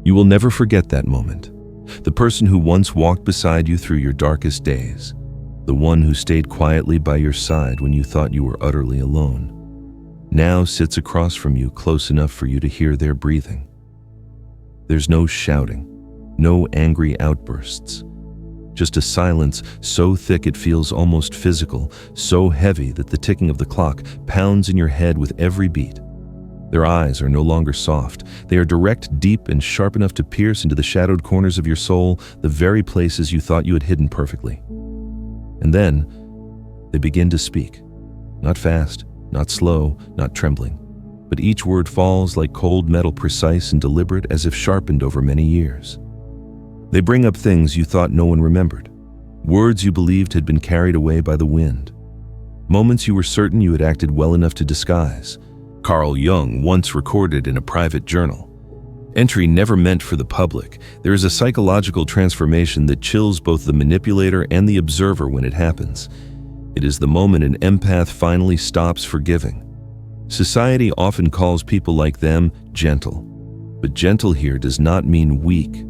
You will never forget that moment. The person who once walked beside you through your darkest days. The one who stayed quietly by your side when you thought you were utterly alone. Now sits across from you, close enough for you to hear their breathing. There's no shouting, no angry outbursts. Just a silence so thick it feels almost physical, so heavy that the ticking of the clock pounds in your head with every beat. Their eyes are no longer soft. They are direct, deep, and sharp enough to pierce into the shadowed corners of your soul, the very places you thought you had hidden perfectly. And then, they begin to speak. Not fast, not slow, not trembling, but each word falls like cold metal, precise and deliberate, as if sharpened over many years. They bring up things you thought no one remembered, words you believed had been carried away by the wind, moments you were certain you had acted well enough to disguise. Carl Jung once recorded in a private journal, "Entry never meant for the public. There is a psychological transformation that chills both the manipulator and the observer when it happens. It is the moment an empath finally stops forgiving. Society often calls people like them gentle, but gentle here does not mean weak.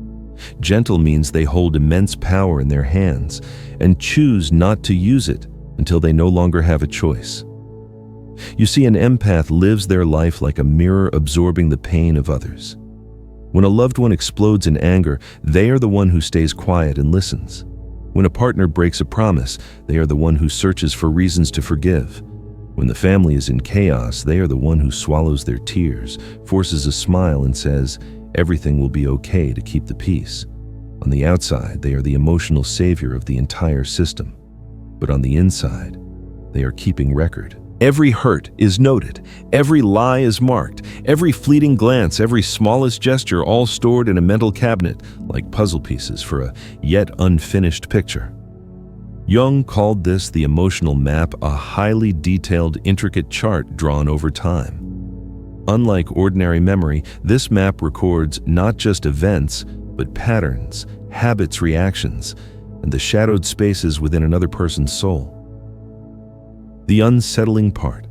Gentle means they hold immense power in their hands and choose not to use it until they no longer have a choice. You see, an empath lives their life like a mirror, absorbing the pain of others. When a loved one explodes in anger, they are the one who stays quiet and listens. When a partner breaks a promise, they are the one who searches for reasons to forgive. When the family is in chaos, they are the one who swallows their tears, forces a smile, and says, "Everything will be okay," to keep the peace. On the outside, they are the emotional savior of the entire system. But on the inside, they are keeping record. Every hurt is noted, every lie is marked, every fleeting glance, every smallest gesture, all stored in a mental cabinet like puzzle pieces for a yet unfinished picture. Jung called this the emotional map, a highly detailed, intricate chart drawn over time. Unlike ordinary memory, this map records not just events, but patterns, habits, reactions, and the shadowed spaces within another person's soul. The unsettling part.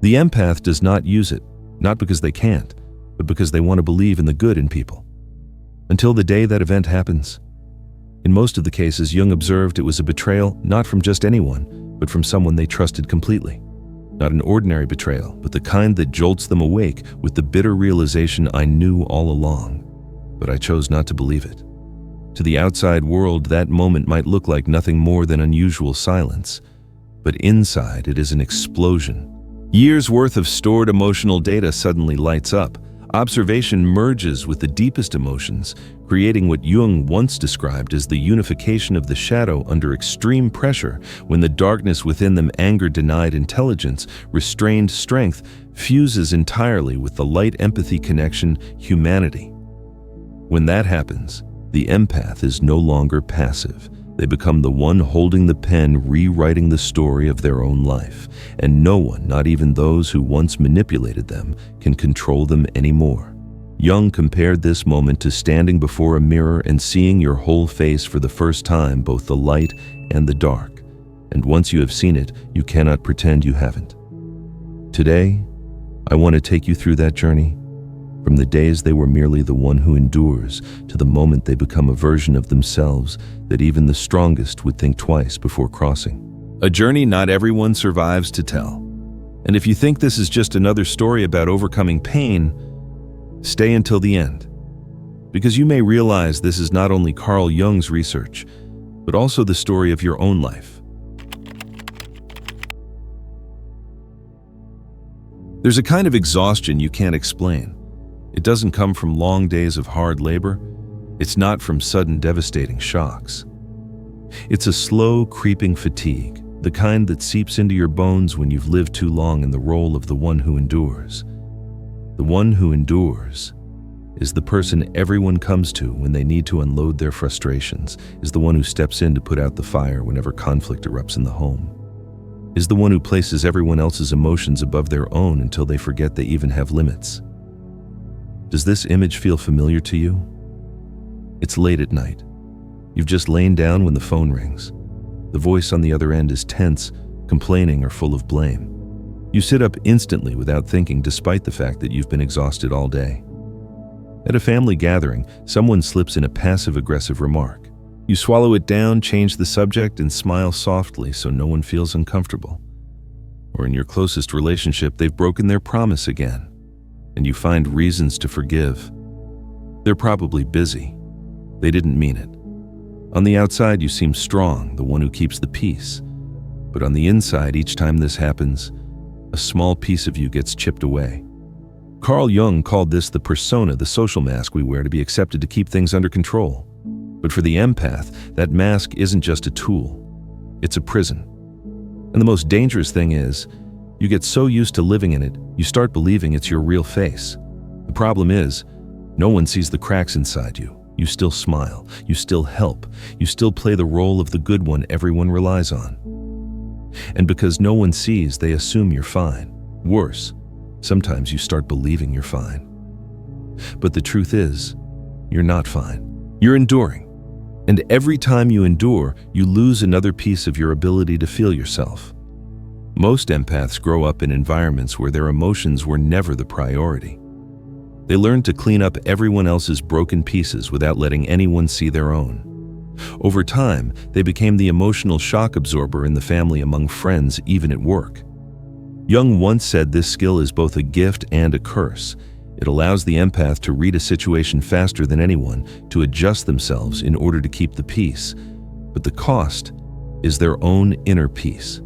The empath does not use it, not because they can't, but because they want to believe in the good in people. Until the day that event happens. In most of the cases, Jung observed it was a betrayal not from just anyone, but from someone they trusted completely. Not an ordinary betrayal, but the kind that jolts them awake with the bitter realization, "I knew all along, but I chose not to believe it." To the outside world, that moment might look like nothing more than unusual silence. But inside, it is an explosion. Years' worth of stored emotional data suddenly lights up. Observation merges with the deepest emotions, creating what Jung once described as the unification of the shadow under extreme pressure, when the darkness within them, anger, denied intelligence, restrained strength, fuses entirely with the light, empathy, connection, humanity. When that happens, the empath is no longer passive. They become the one holding the pen, rewriting the story of their own life, and no one, not even those who once manipulated them, can control them anymore. Jung compared this moment to standing before a mirror and seeing your whole face for the first time, both the light and the dark. And once you have seen it, you cannot pretend you haven't. Today, I want to take you through that journey. From the days they were merely the one who endures, to the moment they become a version of themselves that even the strongest would think twice before crossing. A journey not everyone survives to tell. And if you think this is just another story about overcoming pain, stay until the end. Because you may realize this is not only Carl Jung's research, but also the story of your own life. There's a kind of exhaustion you can't explain. It doesn't come from long days of hard labor. It's not from sudden devastating shocks. It's a slow, creeping fatigue, the kind that seeps into your bones when you've lived too long in the role of the one who endures. The one who endures is the person everyone comes to when they need to unload their frustrations, is the one who steps in to put out the fire whenever conflict erupts in the home, is the one who places everyone else's emotions above their own until they forget they even have limits. Does this image feel familiar to you? It's late at night. You've just lain down when the phone rings. The voice on the other end is tense, complaining, or full of blame. You sit up instantly without thinking, despite the fact that you've been exhausted all day. At a family gathering, someone slips in a passive-aggressive remark. You swallow it down, change the subject, and smile softly so no one feels uncomfortable. Or in your closest relationship, they've broken their promise again, and you find reasons to forgive. They're probably busy. They didn't mean it. On the outside, you seem strong, the one who keeps the peace. But on the inside, each time this happens, a small piece of you gets chipped away. Carl Jung called this the persona, the social mask we wear to be accepted to keep things under control. But for the empath, that mask isn't just a tool. It's a prison. And the most dangerous thing is, you get so used to living in it, you start believing it's your real face. The problem is, no one sees the cracks inside you. You still smile, you still help, you still play the role of the good one everyone relies on. And because no one sees, they assume you're fine. Worse, sometimes you start believing you're fine. But the truth is, you're not fine. You're enduring. And every time you endure, you lose another piece of your ability to feel yourself. Most empaths grow up in environments where their emotions were never the priority. They learn to clean up everyone else's broken pieces without letting anyone see their own. Over time, they became the emotional shock absorber in the family, among friends, even at work. Jung once said this skill is both a gift and a curse. It allows the empath to read a situation faster than anyone, to adjust themselves in order to keep the peace. But the cost is their own inner peace.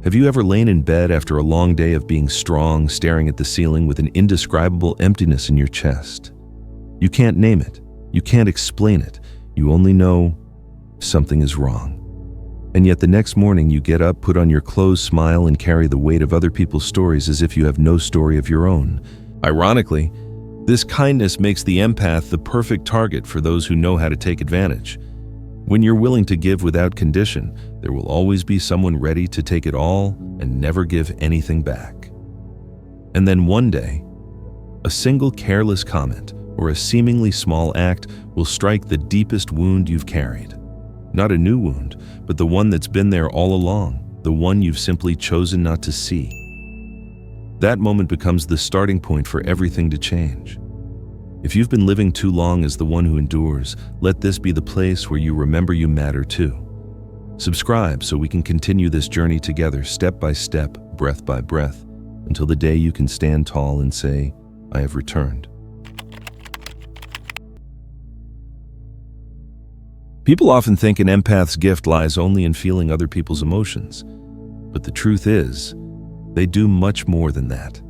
Have you ever lain in bed after a long day of being strong, staring at the ceiling with an indescribable emptiness in your chest? You can't name it. You can't explain it. You only know something is wrong. And yet the next morning you get up, put on your clothes, smile, and carry the weight of other people's stories as if you have no story of your own. Ironically, this kindness makes the empath the perfect target for those who know how to take advantage. When you're willing to give without condition, there will always be someone ready to take it all and never give anything back. And then one day, a single careless comment or a seemingly small act will strike the deepest wound you've carried. Not a new wound, but the one that's been there all along, the one you've simply chosen not to see. That moment becomes the starting point for everything to change. If you've been living too long as the one who endures, let this be the place where you remember you matter too. Subscribe so we can continue this journey together, step by step, breath by breath, until the day you can stand tall and say, I have returned. People often think an empath's gift lies only in feeling other people's emotions. But the truth is, they do much more than that.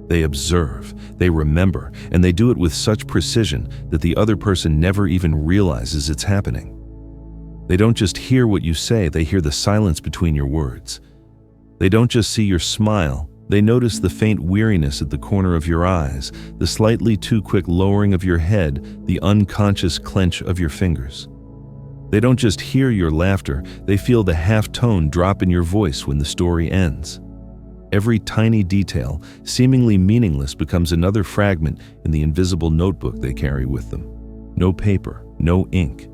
They observe, they remember, and they do it with such precision that the other person never even realizes it's happening. They don't just hear what you say, they hear the silence between your words. They don't just see your smile, they notice the faint weariness at the corner of your eyes, the slightly too quick lowering of your head, the unconscious clench of your fingers. They don't just hear your laughter, they feel the half-tone drop in your voice when the story ends. Every tiny detail, seemingly meaningless, becomes another fragment in the invisible notebook they carry with them. No paper, no ink.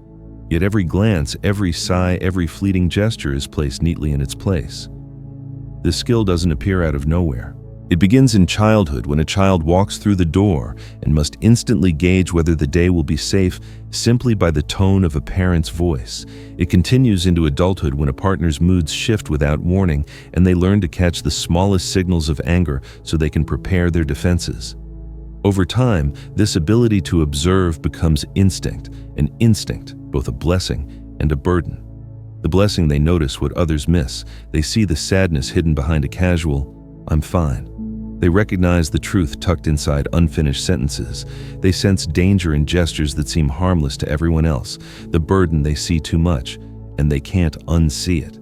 Yet every glance, every sigh, every fleeting gesture is placed neatly in its place. This skill doesn't appear out of nowhere. It begins in childhood when a child walks through the door and must instantly gauge whether the day will be safe simply by the tone of a parent's voice. It continues into adulthood when a partner's moods shift without warning and they learn to catch the smallest signals of anger so they can prepare their defenses. Over time, this ability to observe becomes instinct, an instinct, both a blessing and a burden. The blessing, they notice what others miss. They see the sadness hidden behind a casual, I'm fine. They recognize the truth tucked inside unfinished sentences. They sense danger in gestures that seem harmless to everyone else. The burden, they see too much, and they can't unsee it.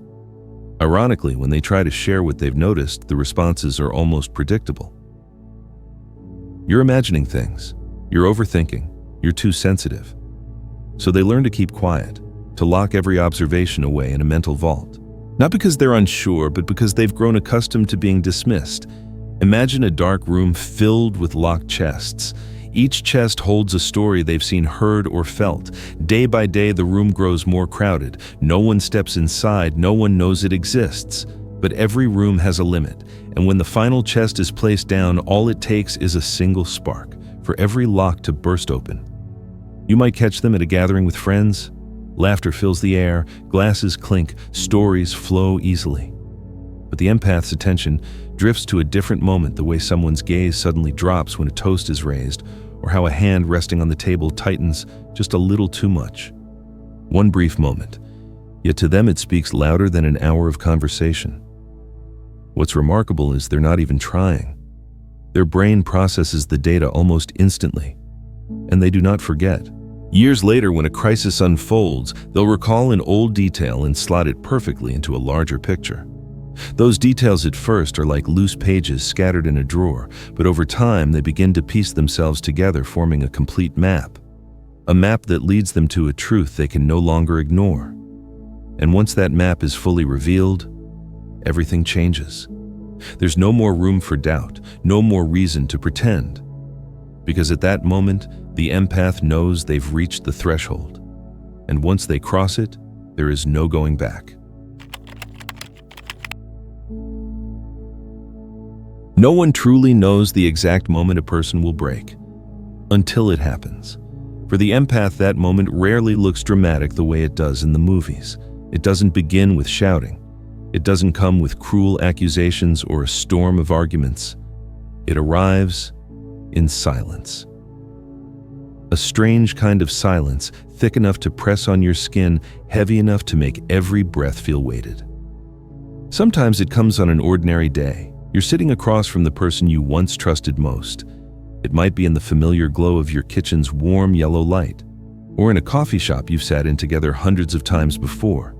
Ironically, when they try to share what they've noticed, the responses are almost predictable. You're imagining things. You're overthinking. You're too sensitive. So they learn to keep quiet, to lock every observation away in a mental vault. Not because they're unsure, but because they've grown accustomed to being dismissed. Imagine a dark room filled with locked chests. Each chest holds a story they've seen, heard, or felt. Day by day, the room grows more crowded. No one steps inside, no one knows it exists. But every room has a limit, and when the final chest is placed down, all it takes is a single spark for every lock to burst open. You might catch them at a gathering with friends. Laughter fills the air, glasses clink, stories flow easily. But the empath's attention drifts to a different moment, the way someone's gaze suddenly drops when a toast is raised, or how a hand resting on the table tightens just a little too much. One brief moment, yet to them it speaks louder than an hour of conversation. What's remarkable is they're not even trying. Their brain processes the data almost instantly, and they do not forget. Years later, when a crisis unfolds, they'll recall an old detail and slot it perfectly into a larger picture. Those details at first are like loose pages scattered in a drawer, but over time they begin to piece themselves together, forming a complete map. A map that leads them to a truth they can no longer ignore. And once that map is fully revealed, everything changes. There's no more room for doubt, no more reason to pretend. Because at that moment, the empath knows they've reached the threshold. And once they cross it, there is no going back. No one truly knows the exact moment a person will break, until it happens. For the empath, that moment rarely looks dramatic the way it does in the movies. It doesn't begin with shouting. It doesn't come with cruel accusations or a storm of arguments. It arrives in silence. A strange kind of silence, thick enough to press on your skin, heavy enough to make every breath feel weighted. Sometimes it comes on an ordinary day. You're sitting across from the person you once trusted most. It might be in the familiar glow of your kitchen's warm yellow light, or in a coffee shop you've sat in together hundreds of times before.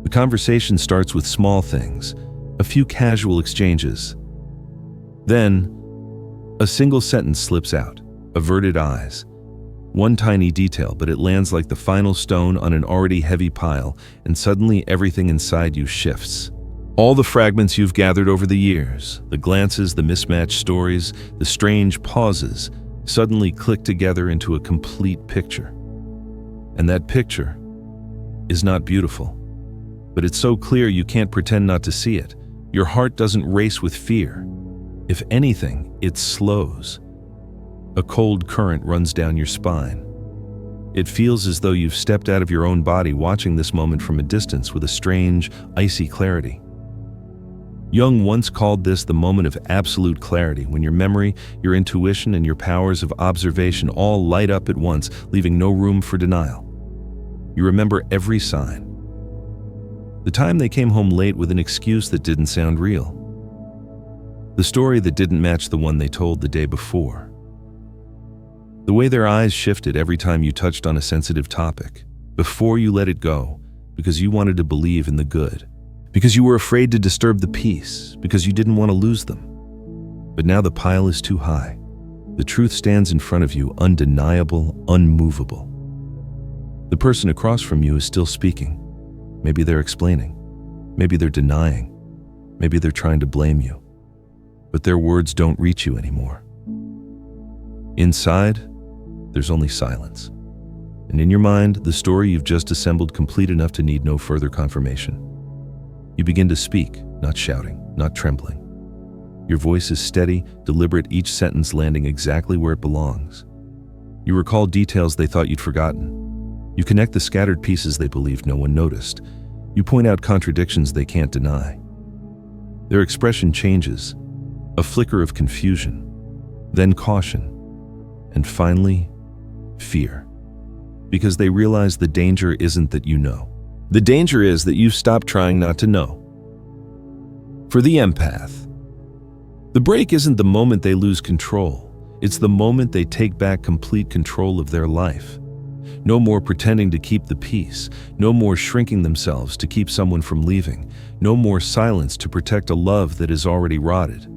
The conversation starts with small things, a few casual exchanges. Then, a single sentence slips out, averted eyes. One tiny detail, but it lands like the final stone on an already heavy pile, and suddenly everything inside you shifts. All the fragments you've gathered over the years, the glances, the mismatched stories, the strange pauses, suddenly click together into a complete picture. And that picture is not beautiful, but it's so clear you can't pretend not to see it. Your heart doesn't race with fear. If anything, it slows. A cold current runs down your spine. It feels as though you've stepped out of your own body, watching this moment from a distance with a strange, icy clarity. Jung once called this the moment of absolute clarity, when your memory, your intuition, and your powers of observation all light up at once, leaving no room for denial. You remember every sign. The time they came home late with an excuse that didn't sound real. The story that didn't match the one they told the day before. The way their eyes shifted every time you touched on a sensitive topic, before you let it go, because you wanted to believe in the good. Because you were afraid to disturb the peace, because you didn't want to lose them. But now the pile is too high. The truth stands in front of you, undeniable, unmovable. The person across from you is still speaking. Maybe they're explaining. Maybe they're denying. Maybe they're trying to blame you. But their words don't reach you anymore. Inside, there's only silence. And in your mind, the story you've just assembled, complete enough to need no further confirmation. You begin to speak, not shouting, not trembling. Your voice is steady, deliberate, each sentence landing exactly where it belongs. You recall details they thought you'd forgotten. You connect the scattered pieces they believed no one noticed. You point out contradictions they can't deny. Their expression changes, a flicker of confusion, then caution, and finally, fear. Because they realize the danger isn't that you know. The danger is that you've stopped trying not to know. For the empath, the break isn't the moment they lose control. It's the moment they take back complete control of their life. No more pretending to keep the peace. No more shrinking themselves to keep someone from leaving. No more silence to protect a love that is already rotted.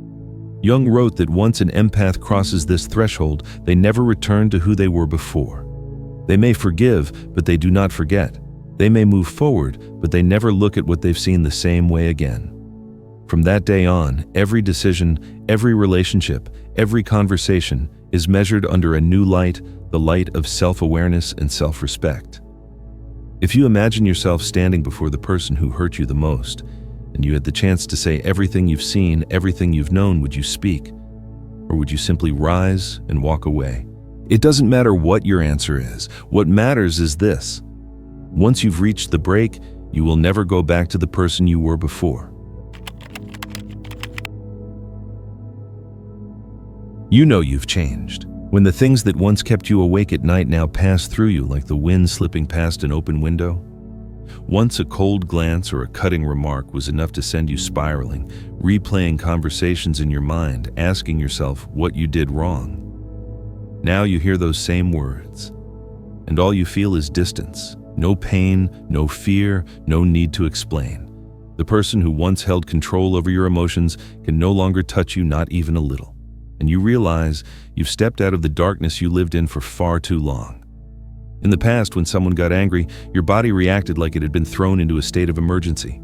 Jung wrote that once an empath crosses this threshold, they never return to who they were before. They may forgive, but they do not forget. They may move forward, but they never look at what they've seen the same way again. From that day on, every decision, every relationship, every conversation is measured under a new light, the light of self-awareness and self-respect. If you imagine yourself standing before the person who hurt you the most, and and you had the chance to say everything you've seen, everything you've known, would you speak? Or would you simply rise and walk away? It doesn't matter what your answer is. What matters is this: once you've reached the break, you will never go back to the person you were before. You know you've changed. When the things that once kept you awake at night now pass through you like the wind slipping past an open window. Once a cold glance or a cutting remark was enough to send you spiraling, replaying conversations in your mind, asking yourself what you did wrong. Now you hear those same words, and all you feel is distance. No pain, no fear, no need to explain. The person who once held control over your emotions can no longer touch you, not even a little. And you realize you've stepped out of the darkness you lived in for far too long. In the past, when someone got angry, your body reacted like it had been thrown into a state of emergency.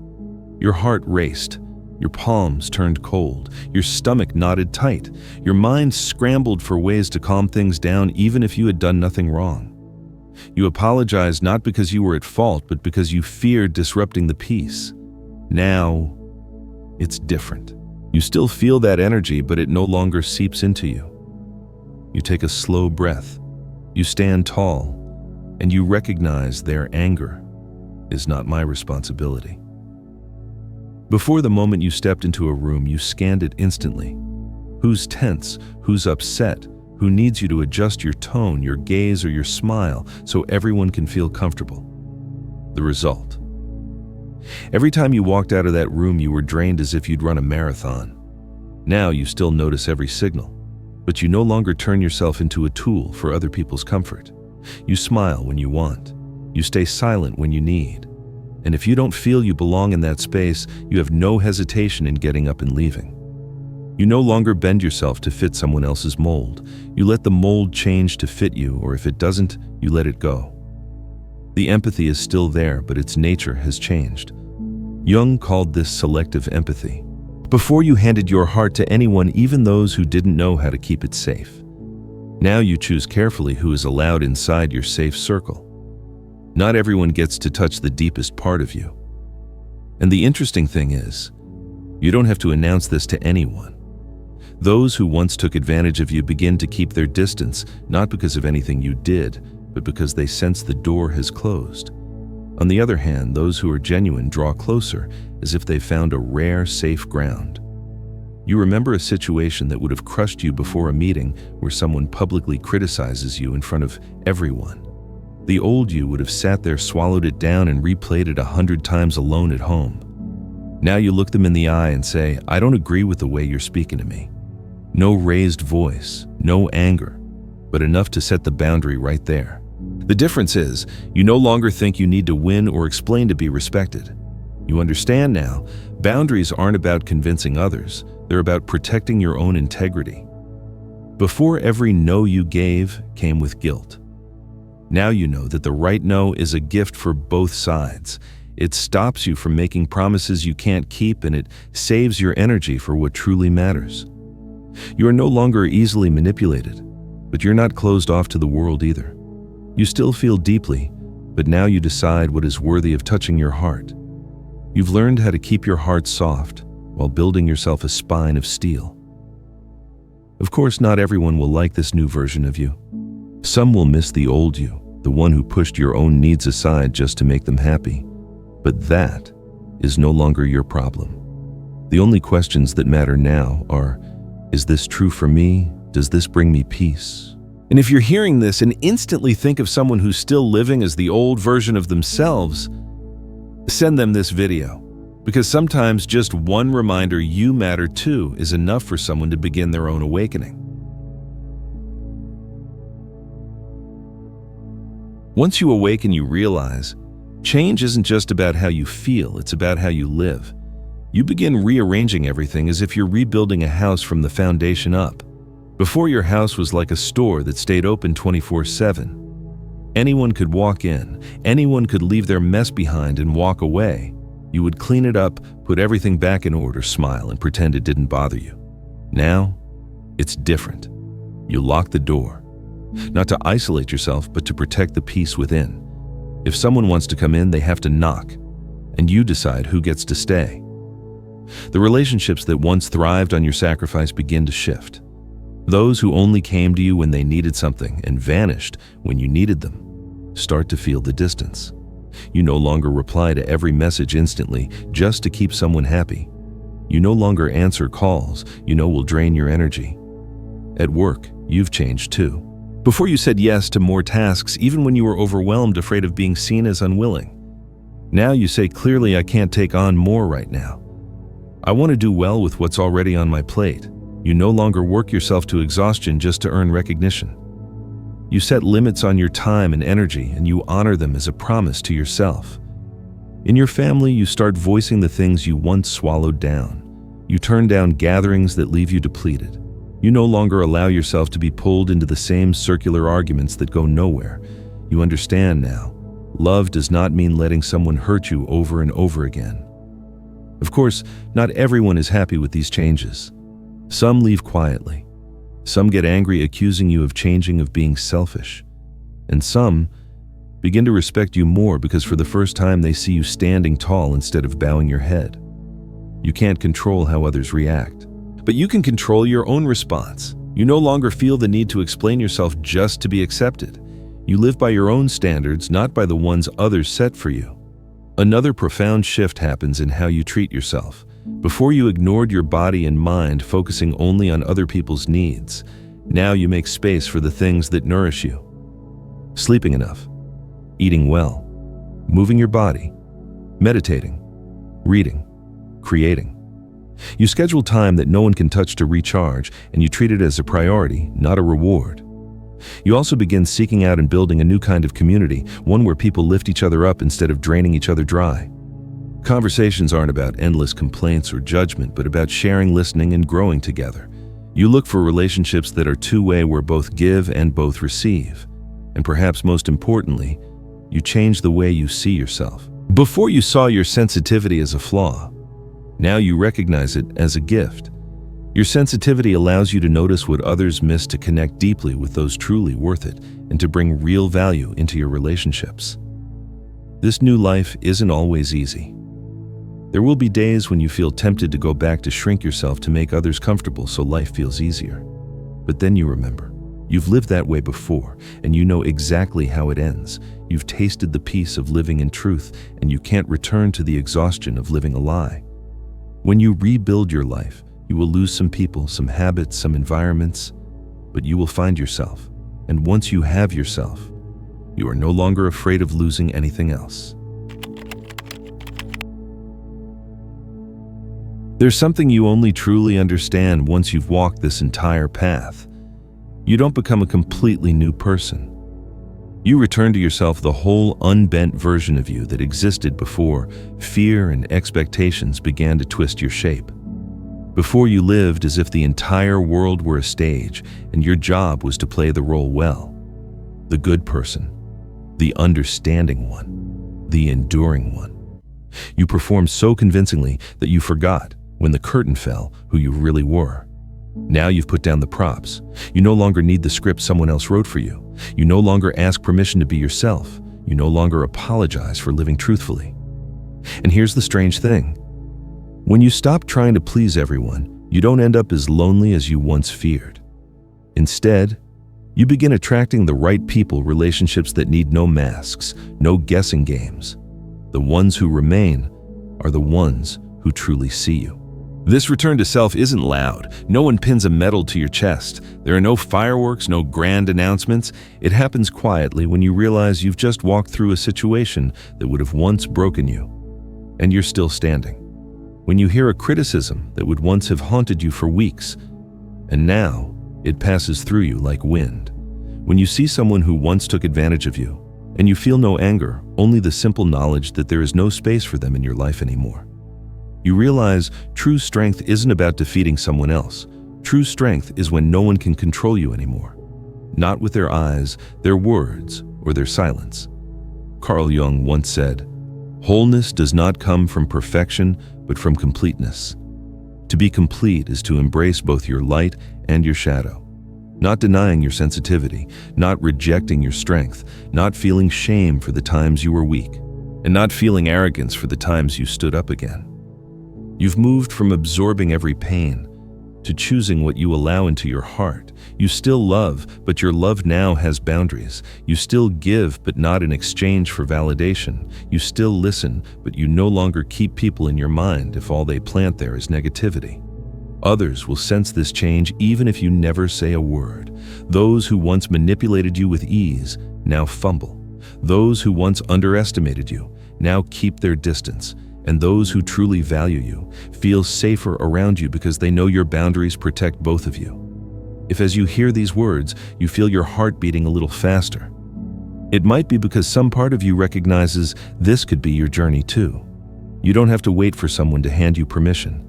Your heart raced, your palms turned cold, your stomach knotted tight, your mind scrambled for ways to calm things down even if you had done nothing wrong. You apologized not because you were at fault, but because you feared disrupting the peace. Now, it's different. You still feel that energy, but it no longer seeps into you. You take a slow breath, you stand tall, and you recognize their anger is not my responsibility. Before the moment you stepped into a room, you scanned it instantly. Who's tense? Who's upset? Who needs you to adjust your tone, your gaze, or your smile so everyone can feel comfortable? The result: every time you walked out of that room, you were drained as if you'd run a marathon. Now you still notice every signal, but you no longer turn yourself into a tool for other people's comfort. You smile when you want. You stay silent when you need. And if you don't feel you belong in that space, you have no hesitation in getting up and leaving. You no longer bend yourself to fit someone else's mold. You let the mold change to fit you, or if it doesn't, you let it go. The empathy is still there, but its nature has changed. Jung called this selective empathy. Before you handed your heart to anyone, even those who didn't know how to keep it safe. Now you choose carefully who is allowed inside your safe circle. Not everyone gets to touch the deepest part of you. And the interesting thing is, you don't have to announce this to anyone. Those who once took advantage of you begin to keep their distance, not because of anything you did, but because they sense the door has closed. On the other hand, those who are genuine draw closer, as if they found a rare, safe ground. You remember a situation that would have crushed you before a meeting where someone publicly criticizes you in front of everyone. The old you would have sat there, swallowed it down, and replayed it 100 times alone at home. Now you look them in the eye and say, "I don't agree with the way you're speaking to me." No raised voice, no anger, but enough to set the boundary right there. The difference is, you no longer think you need to win or explain to be respected. You understand now, boundaries aren't about convincing others, they're about protecting your own integrity. Before, every no you gave came with guilt. Now you know that the right no is a gift for both sides. It stops you from making promises you can't keep, and it saves your energy for what truly matters. You are no longer easily manipulated, but you're not closed off to the world either. You still feel deeply, but now you decide what is worthy of touching your heart. You've learned how to keep your heart soft while building yourself a spine of steel. Of course, not everyone will like this new version of you. Some will miss the old you, the one who pushed your own needs aside just to make them happy. But that is no longer your problem. The only questions that matter now are, is this true for me? Does this bring me peace? And if you're hearing this and instantly think of someone who's still living as the old version of themselves, send them this video. Because sometimes just one reminder you matter too is enough for someone to begin their own awakening. Once you awaken, you realize change isn't just about how you feel, it's about how you live. You begin rearranging everything as if you're rebuilding a house from the foundation up. Before, your house was like a store that stayed open 24/7. Anyone could walk in, anyone could leave their mess behind and walk away. You would clean it up, put everything back in order, smile, and pretend it didn't bother you. Now, it's different. You lock the door. Not to isolate yourself, but to protect the peace within. If someone wants to come in, they have to knock, and you decide who gets to stay. The relationships that once thrived on your sacrifice begin to shift. Those who only came to you when they needed something and vanished when you needed them start to feel the distance. You no longer reply to every message instantly just to keep someone happy. You no longer answer calls you know will drain your energy. At work, you've changed too. Before you said yes to more tasks even when you were overwhelmed, afraid of being seen as unwilling. Now you say clearly, I can't take on more right now. I want to do well with what's already on my plate. You no longer work yourself to exhaustion just to earn recognition. You set limits on your time and energy, and you honor them as a promise to yourself. In your family, you start voicing the things you once swallowed down. You turn down gatherings that leave you depleted. You no longer allow yourself to be pulled into the same circular arguments that go nowhere. You understand now. Love does not mean letting someone hurt you over and over again. Of course, not everyone is happy with these changes. Some leave quietly. Some get angry, accusing you of changing, of being selfish. And some begin to respect you more because for the first time they see you standing tall instead of bowing your head. You can't control how others react, but you can control your own response. You no longer feel the need to explain yourself just to be accepted. You live by your own standards, not by the ones others set for you. Another profound shift happens in how you treat yourself. Before you ignored your body and mind, focusing only on other people's needs. Now you make space for the things that nourish you. Sleeping enough, eating well, moving your body, meditating, reading, creating. You schedule time that no one can touch to recharge, and you treat it as a priority, not a reward. You also begin seeking out and building a new kind of community, one where people lift each other up instead of draining each other dry. Conversations aren't about endless complaints or judgment, but about sharing, listening, and growing together. You look for relationships that are two-way, where both give and both receive. And perhaps most importantly, you change the way you see yourself. Before you saw your sensitivity as a flaw. Now you recognize it as a gift. Your sensitivity allows you to notice what others miss, to connect deeply with those truly worth it, and to bring real value into your relationships. This new life isn't always easy. There will be days when you feel tempted to go back to shrink yourself to make others comfortable so life feels easier. But then you remember, you've lived that way before, and you know exactly how it ends. You've tasted the peace of living in truth, and you can't return to the exhaustion of living a lie. When you rebuild your life, you will lose some people, some habits, some environments, but you will find yourself. And once you have yourself, you are no longer afraid of losing anything else. There's something you only truly understand once you've walked this entire path. You don't become a completely new person. You return to yourself the whole unbent version of you that existed before fear and expectations began to twist your shape. Before, you lived as if the entire world were a stage and your job was to play the role well. The good person, the understanding one, the enduring one. You performed so convincingly that you forgot, when the curtain fell, who you really were. Now you've put down the props. You no longer need the script someone else wrote for you. You no longer ask permission to be yourself. You no longer apologize for living truthfully. And here's the strange thing. When you stop trying to please everyone, you don't end up as lonely as you once feared. Instead, you begin attracting the right people, relationships that need no masks, no guessing games. The ones who remain are the ones who truly see you. This return to self isn't loud. No one pins a medal to your chest. There are no fireworks, no grand announcements. It happens quietly when you realize you've just walked through a situation that would have once broken you, and you're still standing. When you hear a criticism that would once have haunted you for weeks, and now it passes through you like wind. When you see someone who once took advantage of you, and you feel no anger, only the simple knowledge that there is no space for them in your life anymore. You realize true strength isn't about defeating someone else. True strength is when no one can control you anymore. Not with their eyes, their words, or their silence. Carl Jung once said, "Wholeness does not come from perfection, but from completeness." To be complete is to embrace both your light and your shadow. Not denying your sensitivity, not rejecting your strength, not feeling shame for the times you were weak, and not feeling arrogance for the times you stood up again. You've moved from absorbing every pain to choosing what you allow into your heart. You still love, but your love now has boundaries. You still give, but not in exchange for validation. You still listen, but you no longer keep people in your mind if all they plant there is negativity. Others will sense this change even if you never say a word. Those who once manipulated you with ease now fumble. Those who once underestimated you now keep their distance. And those who truly value you feel safer around you because they know your boundaries protect both of you. If as you hear these words, you feel your heart beating a little faster, it might be because some part of you recognizes this could be your journey too. You don't have to wait for someone to hand you permission.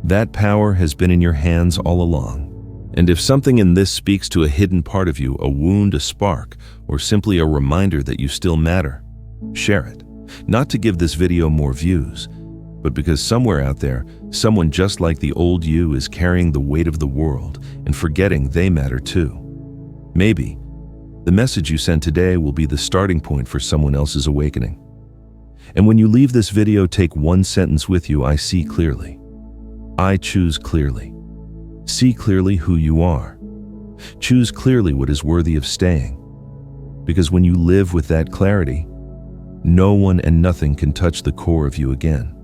That power has been in your hands all along. And if something in this speaks to a hidden part of you, a wound, a spark, or simply a reminder that you still matter, share it. Not to give this video more views, but because somewhere out there, someone just like the old you is carrying the weight of the world and forgetting they matter too. Maybe the message you sent today will be the starting point for someone else's awakening. And when you leave this video, take one sentence with you: I see clearly. I choose clearly. See clearly who you are. Choose clearly what is worthy of staying. Because when you live with that clarity, no one and nothing can touch the core of you again.